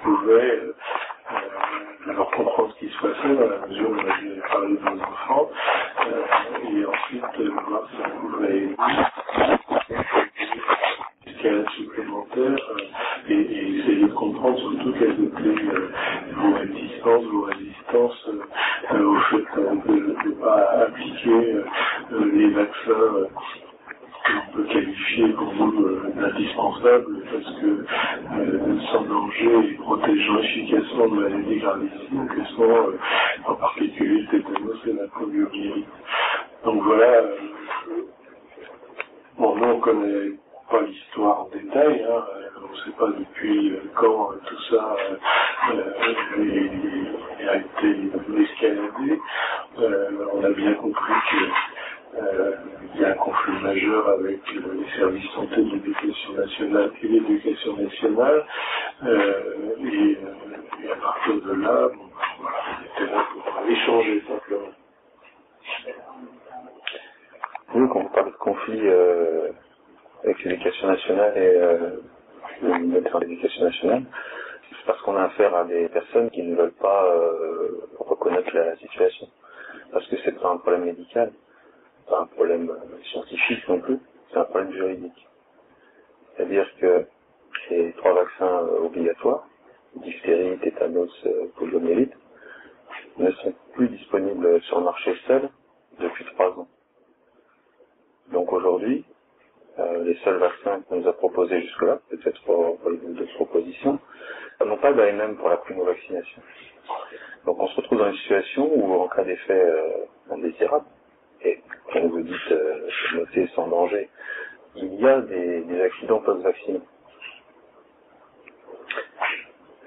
pouvais alors comprendre ce qui se passait dans la mesure où on avait parlé de nos enfants, et ensuite voir si on pouvait aider jusqu'à l'aide supplémentaire, et essayer de comprendre surtout quelles étaient vos réticences, vos résistances au fait de ne pas appliquer les vaccins qu'on peut qualifier pour nous d'indispensables parce que sans danger et protégeant efficacement de maladies gravissimes que sont en particulier le tétanos et la poliomyélite. Donc voilà, bon, nous on connaît pas l'histoire en détail, hein, on ne sait pas depuis quand tout ça a été escaladé. On a bien compris qu'il y a un conflit majeur avec les services santé de l'éducation nationale et l'éducation nationale, et à partir de là, bon, voilà, on était là pour échanger simplement. Oui, quand vous parlez de conflit avec l'éducation nationale et le ministère de l'éducation nationale, c'est parce qu'on a affaire à des personnes qui ne veulent pas reconnaître la situation. Parce que c'est pas un problème médical, pas un problème scientifique non plus, c'est un problème juridique. C'est-à-dire que ces 3 vaccins obligatoires, diphtérie, tétanos, poliomyélite, ne sont plus disponibles sur le marché seul depuis 3 ans. Donc aujourd'hui, les seuls vaccins qu'on nous a proposés jusque-là, peut-être pour d'autres propositions, n'ont pas d'AMM pour la primo-vaccination. Donc on se retrouve dans une situation où, en cas d'effet indésirable, et comme vous dites, noté sans danger, il y a des accidents post-vaccinaux.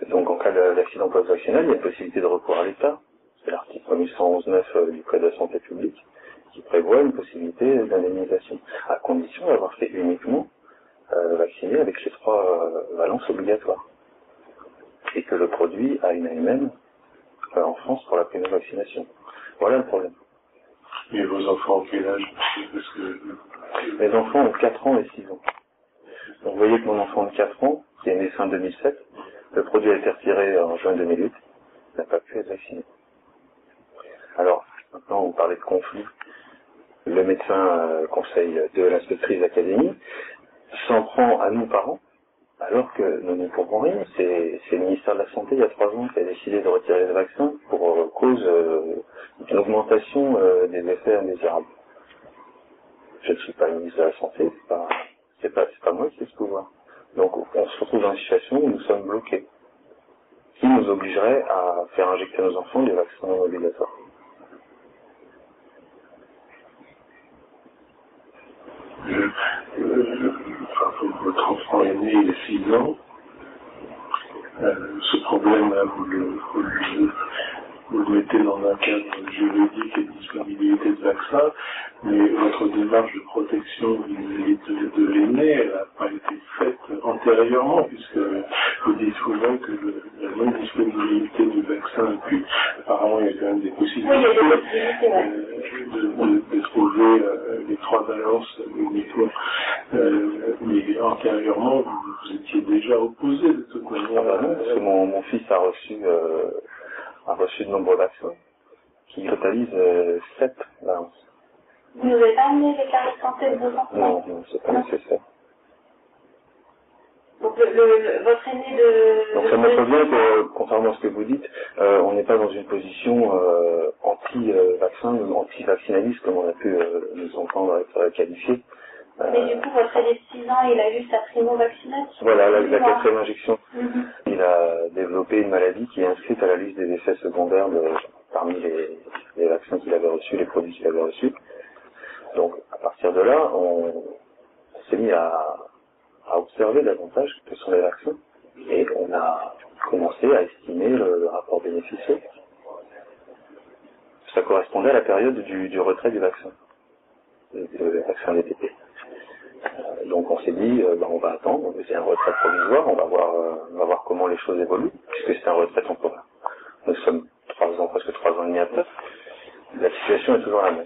Donc en cas d'accident post-vaccinal, il y a une possibilité de recours à l'État. C'est l'article 1111-9 du Code de la santé publique qui prévoit une possibilité d'indemnisation, à condition d'avoir fait uniquement vacciner avec les 3 valences obligatoires. Et que le produit a une AMM en France pour la primo-vaccination. Voilà le problème. Et vos enfants ont quel âge? Parce que... Les enfants ont 4 ans et 6 ans. Donc vous voyez que mon enfant de 4 ans, qui est né fin 2007, le produit a été retiré en juin 2008, n'a pas pu être vacciné. Alors, maintenant vous parlez de conflit. Le médecin conseil de l'inspectrice d'académie s'en prend à nous parents, alors que nous ne comprenons rien. C'est le ministère de la Santé, il y a 3 ans, qui a décidé de retirer le vaccin pour cause d'une augmentation des effets indésirables. Je ne suis pas ministre de la Santé, c'est pas moi qui ai ce pouvoir. Donc on se retrouve dans une situation où nous sommes bloqués, qui nous obligerait à faire injecter nos enfants des vaccins obligatoires. Votre enfant est né il y a 6 ans. Ce problème-là, vous le mettez dans un cadre juridique et de disponibilité de vaccins, mais votre démarche de protection vis-à-vis de l'aîné, elle n'a pas été faite antérieurement, puisque vous dites souvent que la non-disponibilité du vaccin, et puis apparemment il y a quand même des possibilités, de trouver les 3 valences uniquement, mais antérieurement vous étiez déjà opposé de toute manière. Ah bah non, parce que mon fils a reçu de nombreux vaccins qui totalisent 7 valences. Vous n'avez pas amené les cartes de santé de vos enfants? Non, c'est pas nécessaire. Donc votre aîné de... Donc ça montre bien que, contrairement à ce que vous dites, on n'est pas dans une position anti-vaccin, anti-vaccinaliste, comme on a pu nous entendre être qualifié. Mais du coup, votre aîné de 6 ans, il a eu sa primo-vaccination? Voilà, la 4e injection. Il a développé une maladie qui est inscrite à la liste des effets secondaires parmi les vaccins qu'il avait reçus, les produits qu'il avait reçus. Donc, à partir de là, on s'est mis à observer davantage que sont les vaccins. Et on a commencé à estimer le rapport bénéfice. Ça correspondait à la période du retrait du vaccin, le vaccin DTP. Donc on s'est dit, on va attendre, c'est un retrait provisoire, on va voir comment les choses évoluent, puisque c'est un retrait temporaire. Nous sommes 3 ans, presque 3 ans et demi après, la situation est toujours la même.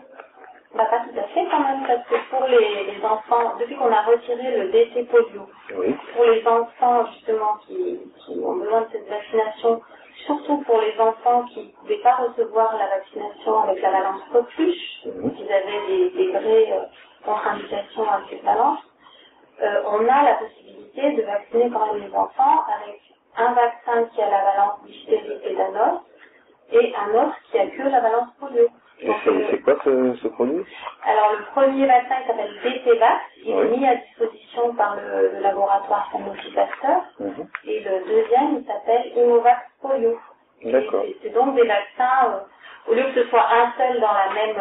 Bah, pas tout à fait quand même, parce que pour les enfants, depuis qu'on a retiré le DT polio, Oui. pour les enfants justement qui ont besoin de cette vaccination, surtout pour les enfants qui ne pouvaient pas recevoir la vaccination avec la valence coqueluche, qu'ils avaient des vraies contre-indications à cette valence, on a la possibilité de vacciner quand même les enfants avec un vaccin qui a la valence diphtérie et tétanos et un autre qui a que la valence polio. Et c'est quoi ce produit? Alors le premier vaccin il s'appelle DT-Vax, il Oui. est mis à disposition par le laboratoire Sanofi Pasteur, et le deuxième il s'appelle Immovax Polio. D'accord. C'est donc des vaccins, au lieu que ce soit un seul dans la même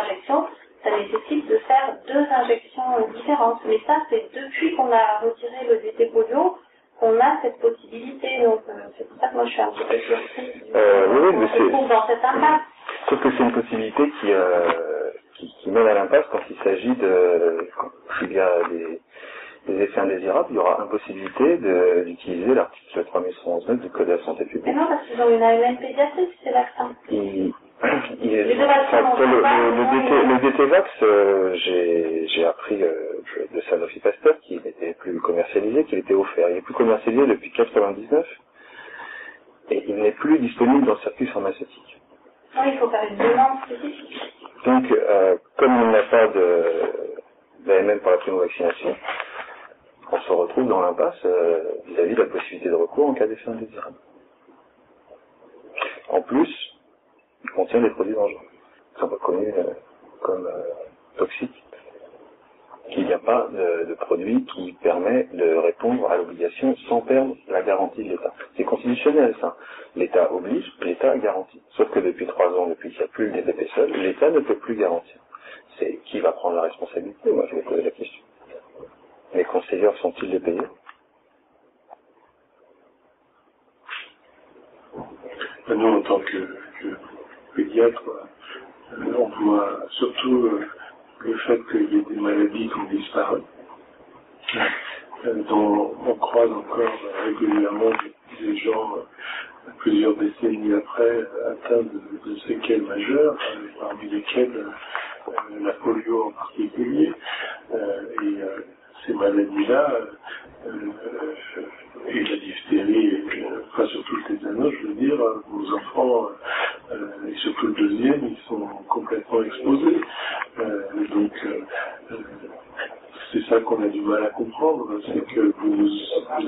injection, ça nécessite de faire 2 injections différentes. Mais ça, c'est depuis qu'on a retiré le DT polio qu'on a cette possibilité. Donc, c'est pour ça que moi, je suis un petit peu surprise. Oui, mais on se trouve dans cette impasse. Sauf que c'est une possibilité qui mène à l'impasse quand il s'agit s'il y a des effets indésirables, il y aura impossibilité d'utiliser l'article 3119 du Code de la santé publique. Mais non, parce qu'ils ont une AMN pédiatrique, ces vaccins. Le DT-Vax, j'ai appris de Sanofi Pasteur qu'il n'était plus commercialisé, qu'il était offert. Il est plus commercialisé depuis 1999 et il n'est plus disponible dans le circuit pharmaceutique. Oui, il faut faire une demande spécifique. Donc, comme il n'y a pas d'AMM pour la primo-vaccination, on se retrouve dans l'impasse vis-à-vis de la possibilité de recours en cas d'effet indésirable. En plus, il contient des produits dangereux, qui sont reconnus comme toxiques. Il n'y a pas de produit qui permet de répondre à l'obligation sans perdre la garantie de l'État. C'est constitutionnel, ça. L'État oblige, l'État garantit. Sauf que depuis 3 ans, depuis qu'il n'y a plus le DPP seul, l'État ne peut plus garantir. C'est qui va prendre la responsabilité? Moi, je vais poser la question. Les conseillers sont-ils les payés? Nous, en tant que pédiatre, on voit surtout le fait qu'il y ait des maladies qui ont disparu, dont on croise encore régulièrement des gens, plusieurs décennies après, atteints de séquelles majeures, parmi lesquelles la polio en particulier, et ces maladies-là, et la diphtérie, enfin surtout le tétanos, je veux dire, nos enfants, et surtout le deuxième, ils sont complètement exposés. Donc, c'est ça qu'on a du mal à comprendre, c'est que vous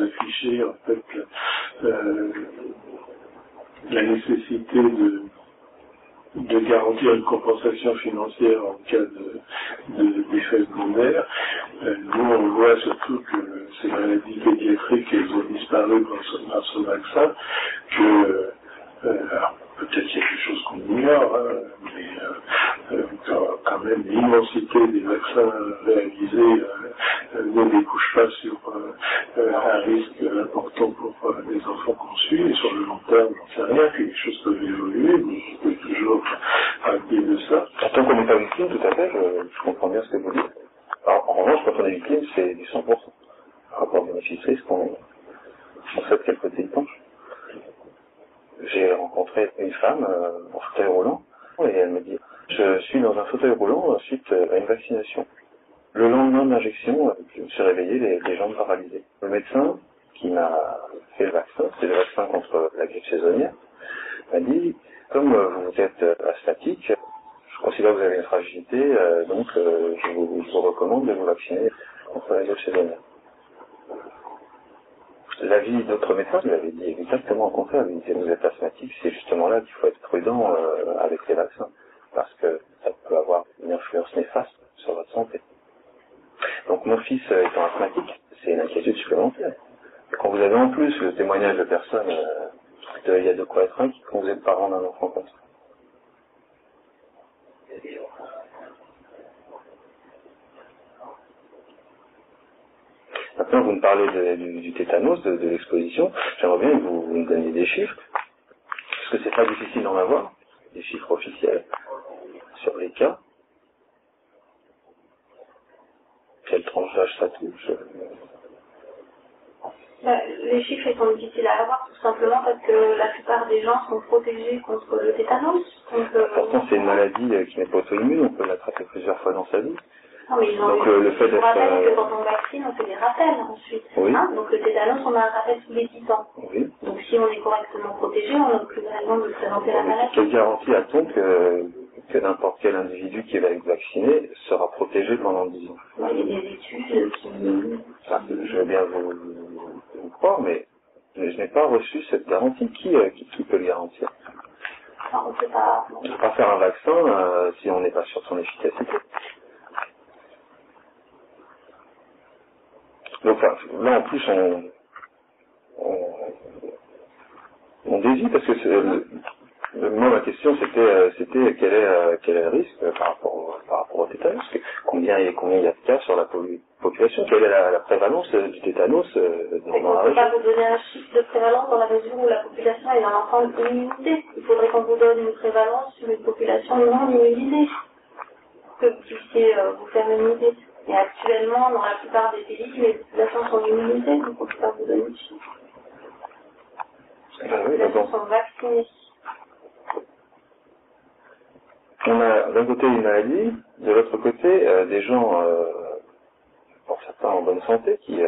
affichez en fait la nécessité de garantir une compensation financière en cas d'effets secondaires. Nous, on voit surtout que ces maladies pédiatriques, elles ont disparu grâce au vaccin, que alors, peut-être qu'il y a quelque chose qu'on ignore, mais quand même l'immensité des vaccins réalisés ne débouche pas sur un risque important pour les enfants conçus, et sur le long terme, j'en sais rien, que les choses peuvent évoluer, mais je peux toujours parler de ça. Tant qu'on n'est pas victime, tout à fait, je comprends bien ce que vous dites. Alors, en revanche, quand on est victime, c'est du 100%. Rapport bénéfice-risque, on sait de quel côté il penche. J'ai rencontré une femme en fauteuil roulant, et elle me dit « Je suis dans un fauteuil roulant suite à une vaccination. Le lendemain de l'injection, je me suis réveillé les jambes paralysées. Le médecin qui m'a fait le vaccin, c'est le vaccin contre la grippe saisonnière, m'a dit « Comme vous êtes asthmatique, je considère que vous avez une fragilité, donc je vous recommande de vous vacciner contre la grippe saisonnière. » L'avis d'autres médecins lui avait dit exactement au contraire. Il disait, vous êtes asthmatique, c'est justement là qu'il faut être prudent avec les vaccins, parce que ça peut avoir une influence néfaste sur votre santé. Donc mon fils étant asthmatique, c'est une inquiétude supplémentaire. Et quand vous avez en plus le témoignage de personnes, il y a de quoi être inquiet quand vous êtes parent d'un enfant comme ça. Maintenant, vous me parlez du tétanos, de l'exposition. J'aimerais bien que vous me donniez des chiffres, parce que c'est pas difficile d'en avoir, des chiffres officiels sur les cas. Quelle tranche d'âge ça touche? Les chiffres sont difficiles à avoir, tout tout simplement parce que la plupart des gens sont protégés contre le tétanos. Donc, pourtant, c'est une maladie qui n'est pas auto-immune, on peut l'attraper plusieurs fois dans sa vie. Non, mais ils ont donc le fait d'être... que quand on vaccine, on fait des rappels ensuite. Oui. Hein, donc le tétanos, on a un rappel tous les 10 ans. Oui. Donc si on est correctement protégé, on n'a plus de raison de présenter la maladie. Quelle garantie a-t-on que n'importe quel individu qui va être vacciné sera protégé pendant 10 ans? Il y a des études qui... Je veux bien vous croire, mais je n'ai pas reçu cette garantie. Qui peut le garantir? Enfin, on ne peut pas... On ne peut pas faire un vaccin si on n'est pas sûr de son efficacité. Donc là, en plus, on désire, parce que moi, ma question, c'était quel est le risque par rapport au tétanos? Combien il y a de cas sur la population? Quelle est la prévalence du tétanos dans la région? On ne peut pas vous donner un chiffre de prévalence dans la mesure où la population est dans l'ensemble immunisée. Il faudrait qu'on vous donne une prévalence sur une population non immunisée, que vous puissiez vous faire une idée. Et actuellement, dans la plupart des pays, les populations sont immunisées, donc on ne peut pas vous donner de chiffres. Les populations sont vaccinées. On a d'un côté une maladie, de l'autre côté des gens, pour certains en bonne santé, qui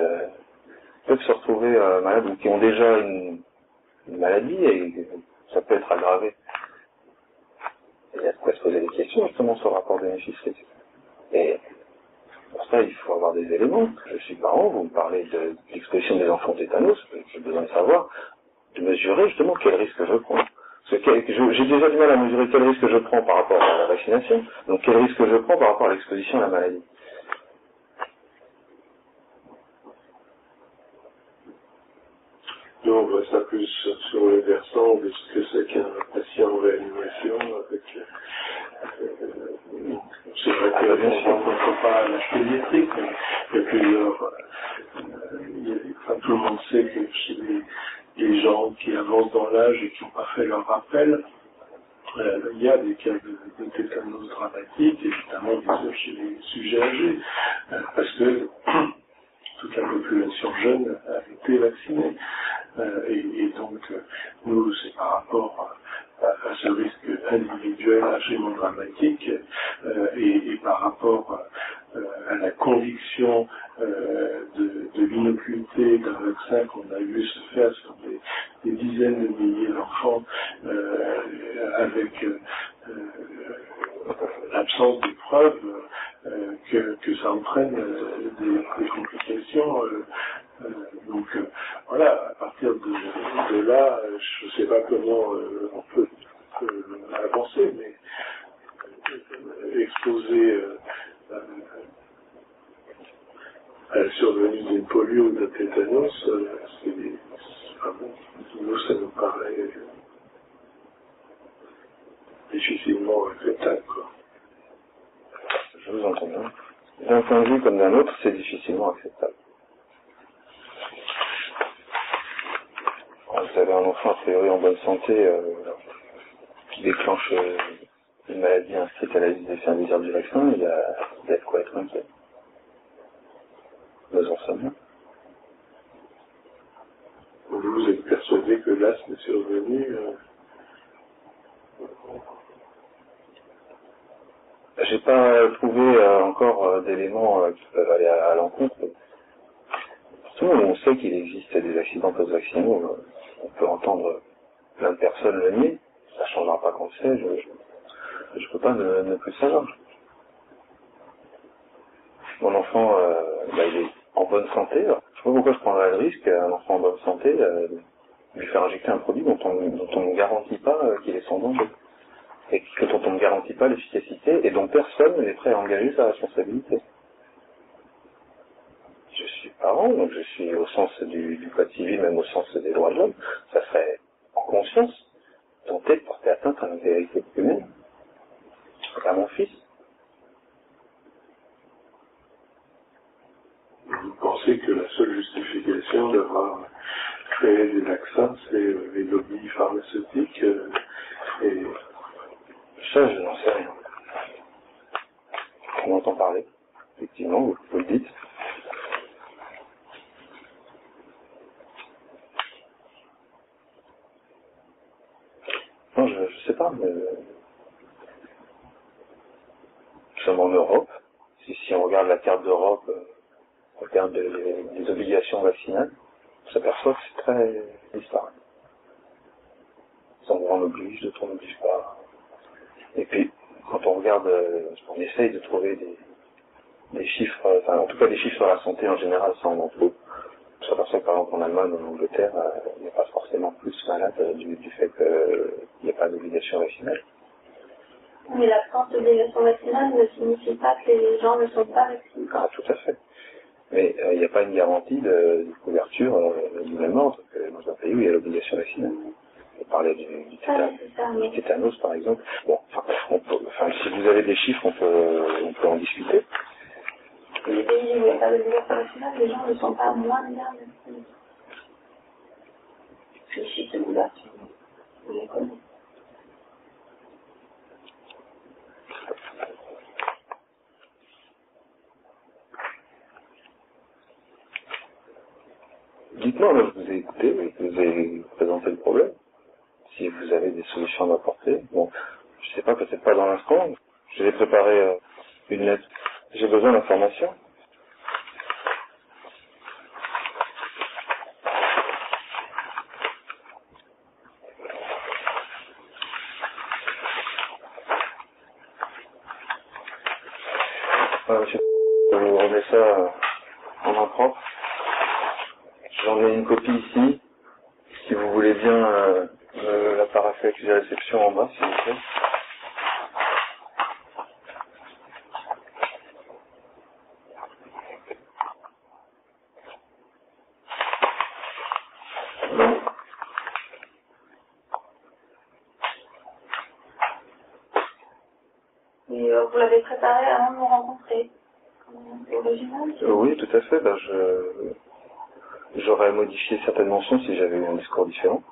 peuvent se retrouver malades ou qui ont déjà une maladie et ça peut être aggravé. Et il y a de quoi se poser des questions justement sur le rapport bénéfice-risque. Et pour ça, il faut avoir des éléments. Je suis parent, vous me parlez de l'exposition des enfants au tétanos, j'ai besoin de savoir, de mesurer justement quel risque je prends. Parce que j'ai déjà du mal à mesurer quel risque je prends par rapport à la vaccination, donc quel risque je prends par rapport à l'exposition à la maladie. Nous, on voit ça plus sur le versant de ce que c'est qu'un patient en réanimation avec... c'est vrai qu'on ne comprend pas l'âge pédiatrique, mais il y a plusieurs... tout le monde sait que chez les gens qui avancent dans l'âge et qui n'ont pas fait leur rappel, il y a des cas de tétanos dramatiques, évidemment, bien sûr, chez les sujets âgés, parce que toute la population jeune a été vaccinée. Et donc, nous, c'est par rapport à ce risque individuel absolument dramatique et par rapport à la conviction de l'inocuité d'un vaccin qu'on a vu se faire sur des dizaines de milliers d'enfants avec l'absence de preuves que ça entraîne des complications. Donc voilà, à partir de là, je ne sais pas comment on peut avancer, mais exposer à la survenue d'une polio ou d'un tétanos, nous, ça nous paraît difficilement acceptable, quoi. Je vous entends bien. D'un point de vue comme d'un autre, c'est difficilement acceptable. Quand vous avez un enfant a priori en bonne santé qui déclenche une maladie inscrite à la liste des faits indésirables du vaccin, il y a de quoi être inquiet. Nous en sommes bien. Vous êtes persuadé que l'asthme est survenu J'ai pas trouvé encore d'éléments qui peuvent aller à l'encontre. Tout le monde, on sait qu'il existe des accidents post-vaccinaux. On peut entendre plein de personnes le nier. Ça ne changera pas qu'on le sait. Je peux pas ne plus savoir. Mon enfant, il est en bonne santé. Je ne sais pas pourquoi je prendrais le risque, un enfant en bonne santé, de lui faire injecter un produit dont on ne garantit pas qu'il est sans danger. Et dont on ne garantit pas l'efficacité et dont personne n'est prêt à engager sa responsabilité. Je suis parent, donc je suis au sens du code civil, même au sens des droits de l'homme, ça serait en conscience tenter de porter atteinte à l'intégrité humaine, à mon fils. Vous pensez que la seule justification d'avoir créé des vaccins, c'est les lobbies pharmaceutiques et... Ça, je n'en sais rien. On entend parler, effectivement, vous le dites. sommes en Europe. Si on regarde la carte d'Europe, en termes des obligations vaccinales, on s'aperçoit que c'est très disparate. Sans on oblige, d'autres on n'oblige pas. Et puis, quand on regarde, on essaye de trouver des chiffres, enfin en tout cas des chiffres sur la santé en général, sans en trop. On s'aperçoit que par exemple en Allemagne ou en Angleterre, il n'y a pas forcément plus malade du fait qu'il n'y a pas d'obligation vaccinale. Mais l'absence d'obligation vaccinale ne signifie pas que les gens ne sont pas vaccinés. Ah, tout à fait. Mais il n'y a pas une garantie de couverture du même ordre que dans un pays où il y a l'obligation vaccinale. On parlait du tétanos, par exemple. Bon, si vous avez des chiffres, on peut en discuter. Les pays où il n'y a pas d'obligation vaccinale, les gens ne sont pas moins bien vaccinés. Les chiffres de couverture, vous les connaissez. Dites-moi, là, je vous ai écouté et je vous ai présenté le problème. Si vous avez des solutions à m'apporter. Bon, je sais pas, peut-être pas dans l'instant. Je vais préparer une lettre. J'ai besoin d'informations. Monsieur, je vous remets ça en main propre. J'en ai une copie ici. Si vous voulez bien la parapher accusé de réception en bas, s'il vous plaît. Et vous l'avez préparé avant de nous rencontrer. C'est original. Oui, tout à fait. Ben, j'aurais modifié certaines mentions si j'avais eu un discours différent.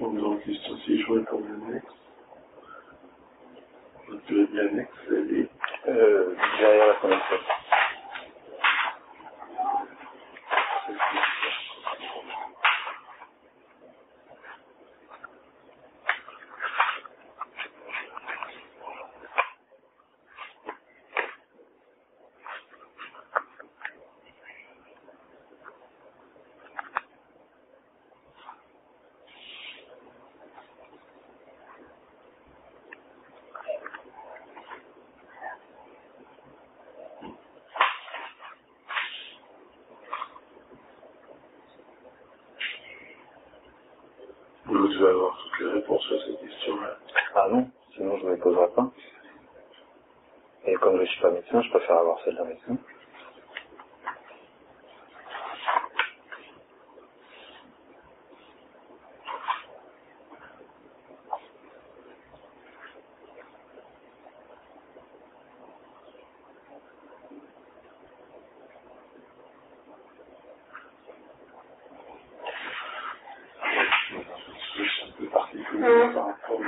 Donc, juste aussi jouer comme annexe. Votre durée de l'annexe, elle est derrière la connexion. Vous devez avoir toutes les réponses à ces questions-là. Ah non, sinon je ne me les poserai pas. Et comme je ne suis pas médecin, je préfère avoir celle d'un médecin. C'est un peu particulier par rapport à...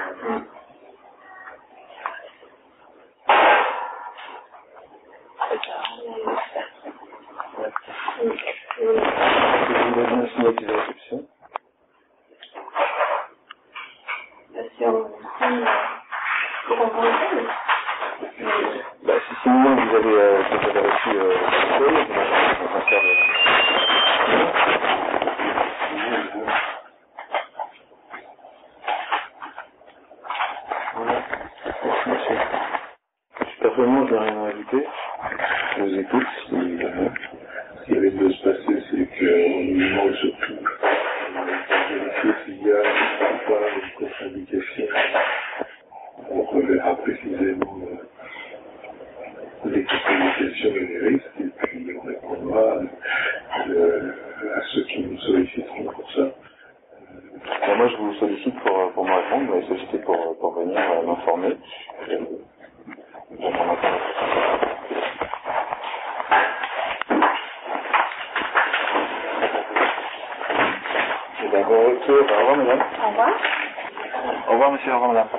Je voudrais bien signer accusé de réception. Bah, si sinon vous avez reçu le code, on va faire voilà. Merci, monsieur. Personnellement, je n'ai rien à ajouter. Je vous écoute. Ce qui risque de se passer, c'est qu'on nous demande surtout de vérifier s'il y a ou pas une contre-indication. On reverra précisément les contre-indications et les risques, et puis on répondra à ceux qui nous solliciteront sollicite pour me répondre, vous m'avez sollicité pour venir m'informer. J'attends maintenant. Bon retour. Au revoir, madame. Au revoir. Au revoir, monsieur. Au revoir, madame.